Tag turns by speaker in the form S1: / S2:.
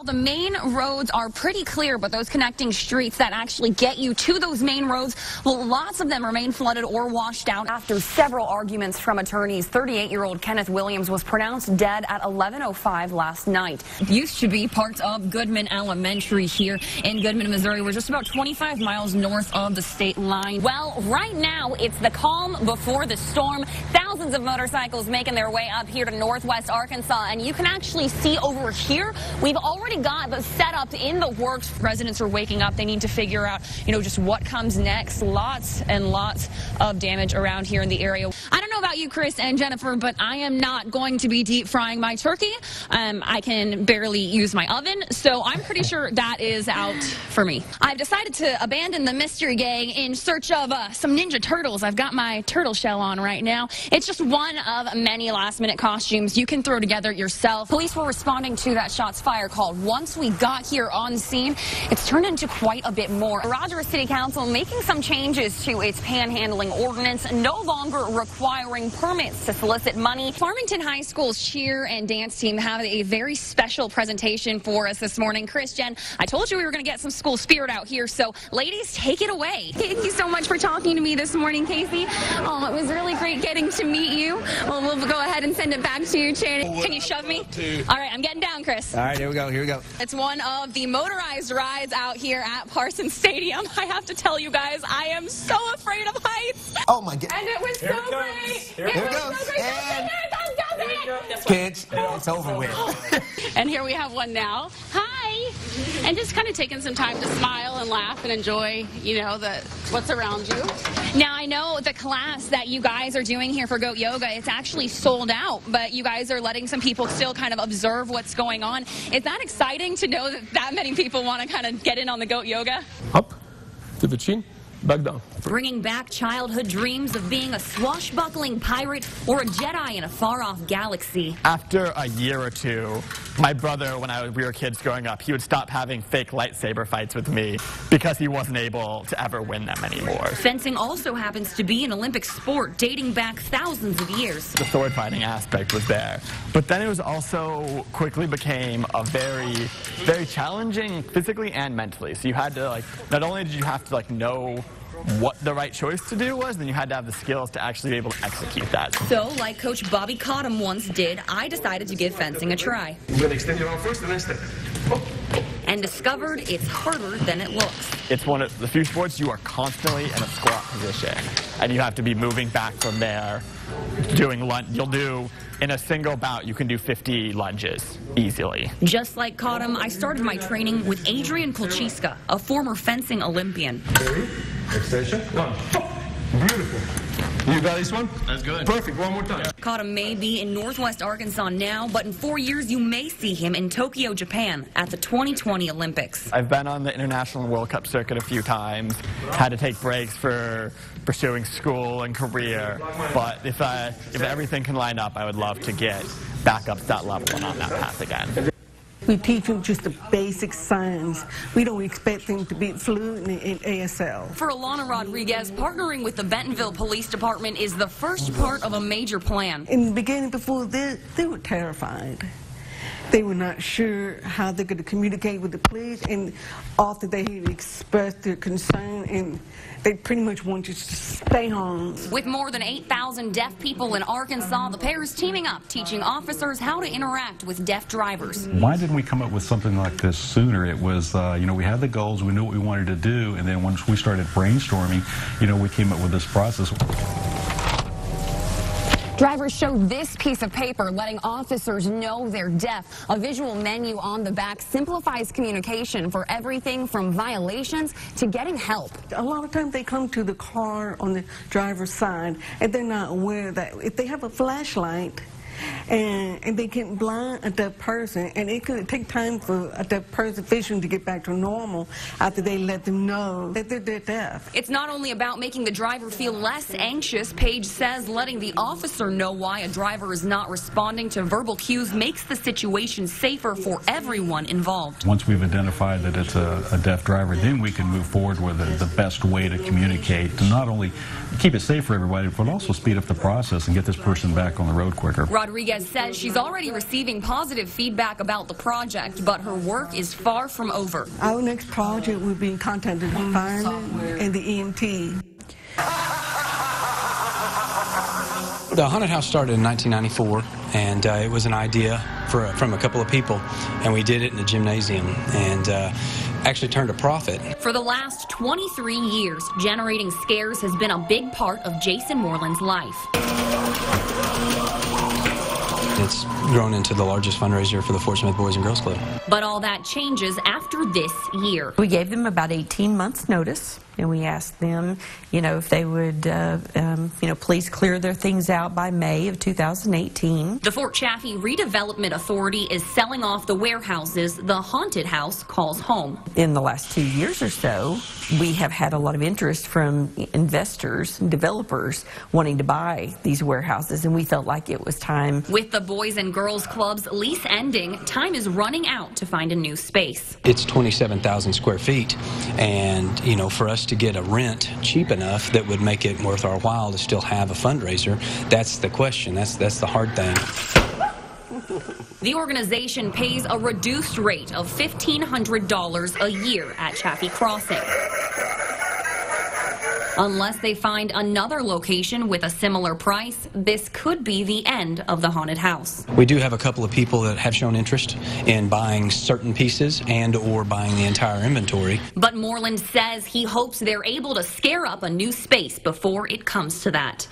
S1: The main roads are pretty clear, but those connecting streets that actually get you to those main roads, well, lots of them remain flooded or washed out. After several arguments from attorneys, 38-year-old Kenneth Williams was pronounced dead at 11:05 last night. Used to be part of Goodman Elementary here in Goodman, Missouri. We're just about 25 miles north of the state line. Well, right now, it's the calm before the storm. Thousands of motorcycles making their way up here to northwest Arkansas, and you can actually see over here, we've already got the setup in the works. Residents are waking up. They need to figure out, just what comes next. Lots and lots of damage around here in the area. I don't know about you, Chris and Jennifer, but I am not going to be deep frying my turkey. I can barely use my oven, so I'm pretty sure that is out for me. I've decided to abandon the mystery gang in search of some Ninja Turtles. I've got my turtle shell on right now. It's just one of many last-minute costumes you can throw together yourself. Police were responding to that shots fired call. Once we got here on scene, it's turned into quite a bit more. Rogers City Council making some changes to its panhandling ordinance, no longer requiring permits to solicit money. Farmington High School's cheer and dance team have a very special presentation for us this morning. Chris, Jen, I told you we were going to get some school spirit out here, so ladies, take it away. Thank you so much for talking to me this morning, Casey. Oh, it was really great getting to meet you. Well, we'll go ahead and send it back to you, Shannon. Can you shove me? All right, I'm getting down, Chris.
S2: All right, here we go.
S1: It's one of the motorized rides out here at Parsons Stadium. I have to tell you guys, I am so afraid of heights.
S2: Oh my God.
S1: And it was so great.
S2: Here it goes. And kids, it's over with.
S3: And here we have one now. Hi. And just kind of taking some time to smile and laugh and enjoy, what's around you.
S1: Now, I know the class that you guys are doing here for Goat Yoga, it's actually sold out, but you guys are letting some people still kind of observe what's going on. Is that exciting to know that many people want to kind of get in on the Goat Yoga?
S4: Up to the chin, back down.
S1: Bringing back childhood dreams of being a swashbuckling pirate or a Jedi in a far-off galaxy.
S5: After a year or two, my brother, when we were kids growing up, he would stop having fake lightsaber fights with me because he wasn't able to ever win them anymore.
S1: Fencing also happens to be an Olympic sport dating back thousands of years.
S5: The sword fighting aspect was there, but then it was also quickly became a very, very challenging physically and mentally. So you had to not only did you have to know what the right choice to do was, then you had to have the skills to actually be able to execute that.
S1: So, like Coach Bobby Cottom once did, I decided to give fencing a try.
S4: You're going to extend your arm first and then step.
S1: And discovered it's harder than it looks.
S5: It's one of the few sports you are constantly in a squat position, and you have to be moving back from there, doing lunge. You'll do, in a single bout, you can do 50 lunges easily.
S1: Just like Cottom, I started my training with Adrian Kolchiska, a former fencing Olympian.
S4: Extension. 1. Beautiful. You got this one?
S5: That's good.
S4: Perfect. One more time.
S1: Cottom may be in northwest Arkansas now, but in 4 years you may see him in Tokyo, Japan at the 2020 Olympics.
S5: I've been on the International and World Cup circuit a few times, had to take breaks for pursuing school and career, but if everything can line up, I would love to get back up to that level and on that path again.
S6: We teach them just the basic signs. We don't expect them to be fluent in ASL.
S1: For Alana Rodriguez, partnering with the Bentonville Police Department is the first part of a major plan.
S6: In the beginning, before this, they were terrified. They were not sure how they're going to communicate with the police, and often they expressed their concern, and they pretty much want you to stay home.
S1: With more than 8,000 deaf people in Arkansas, the pair is teaming up, teaching officers how to interact with deaf drivers.
S7: Why didn't we come up with something like this sooner? It was, we had the goals, we knew what we wanted to do, and then once we started brainstorming, we came up with this process.
S1: Drivers show this piece of paper, letting officers know they're deaf. A visual menu on the back simplifies communication for everything from violations to getting help.
S6: A lot of times they come to the car on the driver's side, and they're not aware that if they have a flashlight, and they can blind a deaf person, and it could take time for a deaf person vision to get back to normal after they let them know that they're deaf.
S1: It's not only about making the driver feel less anxious. Page says letting the officer know why a driver is not responding to verbal cues makes the situation safer for everyone involved.
S7: Once we've identified that it's a deaf driver, then we can move forward with the best way to communicate to not only keep it safe for everybody, but also speed up the process and get this person back on the road quicker.
S1: Rodriguez says she's already receiving positive feedback about the project, but her work is far from over.
S6: Our next project will be contacting the firemen and the EMT.
S8: The haunted house started in 1994, and it was an idea from a couple of people, and we did it in a gymnasium, and actually turned a profit.
S1: For the last 23 years, generating scares has been a big part of Jason Moreland's life.
S8: It's grown into the largest fundraiser for the Fort Smith Boys and Girls Club.
S1: But all that changes after this year.
S9: We gave them about 18 months notice, and we asked them, if they would, please clear their things out by May of 2018.
S1: The Fort Chaffee Redevelopment Authority is selling off the warehouses the haunted house calls home.
S9: In the last 2 years or so, we have had a lot of interest from investors and developers wanting to buy these warehouses, and we felt like it was time.
S1: With the Boys and Girls Club's lease ending, time is running out to find a new space.
S8: It's 27,000 square feet, and, for us to get a rent cheap enough that would make it worth our while to still have a fundraiser, that's the question. That's the hard thing.
S1: The organization pays a reduced rate of $1,500 a year at Chaffee Crossing. Unless they find another location with a similar price, this could be the end of the haunted house.
S8: We do have a couple of people that have shown interest in buying certain pieces and or buying the entire inventory.
S1: But Moreland says he hopes they're able to scare up a new space before it comes to that.